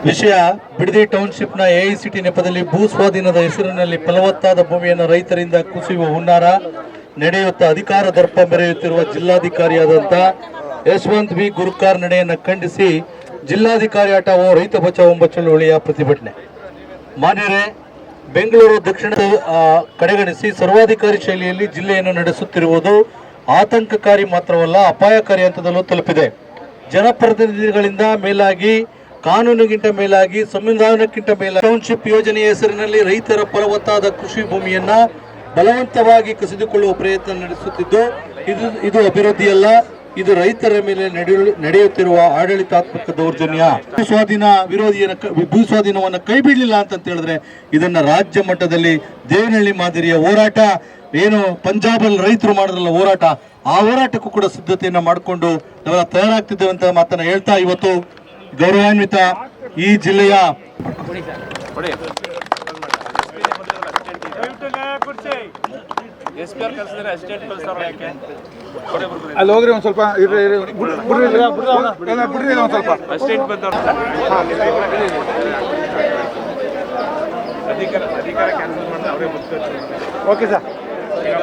ವಿಷಯ ಬಿಡದಿ ಟೌನ್ಶಿಪ್ನ ಎಐಸಿಟಿ ನೆಪದಲ್ಲಿ ಭೂ ಸ್ವಾಧೀನದ ಹೆಸರಿನಲ್ಲಿ ಫಲವತ್ತಾದ ಭೂಮಿಯನ್ನು ರೈತರಿಂದ ಕುಸಿಯುವ ಹುನ್ನಾರ ನಡೆಯುತ್ತಾ ಅಧಿಕಾರ ದರ್ಪ ಮೆರೆಯುತ್ತಿರುವ ಜಿಲ್ಲಾಧಿಕಾರಿಯಾದಂಥ ಯಶವಂತ್ ಬಿ ಗುರುಕಾರ್ ನಡೆಯನ್ನು ಖಂಡಿಸಿ ಜಿಲ್ಲಾಧಿಕಾರಿ ಆಟ ರೈತ ಬಚಾವ್ ಎಂಬ ಚಳುವಳಿಯ ಪ್ರತಿಭಟನೆ. ಮಾನ್ಯರೇ, ಬೆಂಗಳೂರು ದಕ್ಷಿಣ ಕಡೆಗಣಿಸಿ ಸರ್ವಾಧಿಕಾರಿ ಶೈಲಿಯಲ್ಲಿ ಜಿಲ್ಲೆಯನ್ನು ನಡೆಸುತ್ತಿರುವುದು ಆತಂಕಕಾರಿ ಮಾತ್ರವಲ್ಲ, ಅಪಾಯಕಾರಿ ಹಂತದಲ್ಲೂ ತಲುಪಿದೆ. ಜನಪ್ರತಿನಿಧಿಗಳಿಂದ ಮೇಲಾಗಿ, ಕಾನೂನಿಗಿಂತ ಮೇಲಾಗಿ, ಸಂವಿಧಾನಕ್ಕಿಂತ ಮೇಲಾಗಿ ಟೌನ್ಶಿಪ್ ಯೋಜನೆಯ ಹೆಸರಿನಲ್ಲಿ ರೈತರ ಫಲವತ್ತಾದ ಕೃಷಿ ಭೂಮಿಯನ್ನ ಬಲವಂತವಾಗಿ ಕಸಿದುಕೊಳ್ಳುವ ಪ್ರಯತ್ನ ನಡೆಸುತ್ತಿದ್ದು ಇದು ಅಭಿವೃದ್ಧಿಯಲ್ಲ, ಇದು ರೈತರ ಮೇಲೆ ನಡೆಯುತ್ತಿರುವ ಆಡಳಿತಾತ್ಮಕ ದೌರ್ಜನ್ಯ. ಭೂ ಸ್ವಾಧೀನವನ್ನು ಕೈ ಬಿಡಲಿಲ್ಲ ಅಂತ ಹೇಳಿದ್ರೆ ಇದನ್ನ ರಾಜ್ಯ ಮಟ್ಟದಲ್ಲಿ ದೇವನಹಳ್ಳಿ ಮಾದರಿಯ ಹೋರಾಟ, ಏನು ಪಂಜಾಬಲ್ಲಿ ರೈತರು ಮಾಡಿದ್ರಲ್ಲ ಹೋರಾಟ, ಆ ಹೋರಾಟಕ್ಕೂ ಕೂಡ ಸಿದ್ಧತೆಯನ್ನ ಮಾಡಿಕೊಂಡು ನಾವೆಲ್ಲ ತಯಾರಾಗ್ತಿದ್ದೇವೆ ಅಂತ ಮಾತನ್ನ ಹೇಳ್ತಾ, ಇವತ್ತು ಗೌರವಾನ್ವಿತ ಈ ಜಿಲ್ಲೆಯ ಅಲ್ಲಿ ಹೋಗ್ರಿ ಒಂದ್ ಸ್ವಲ್ಪ ಬಿಡ್ರಿ ಒಂದ್ ಸ್ವಲ್ಪ ಓಕೆ ಸರ್.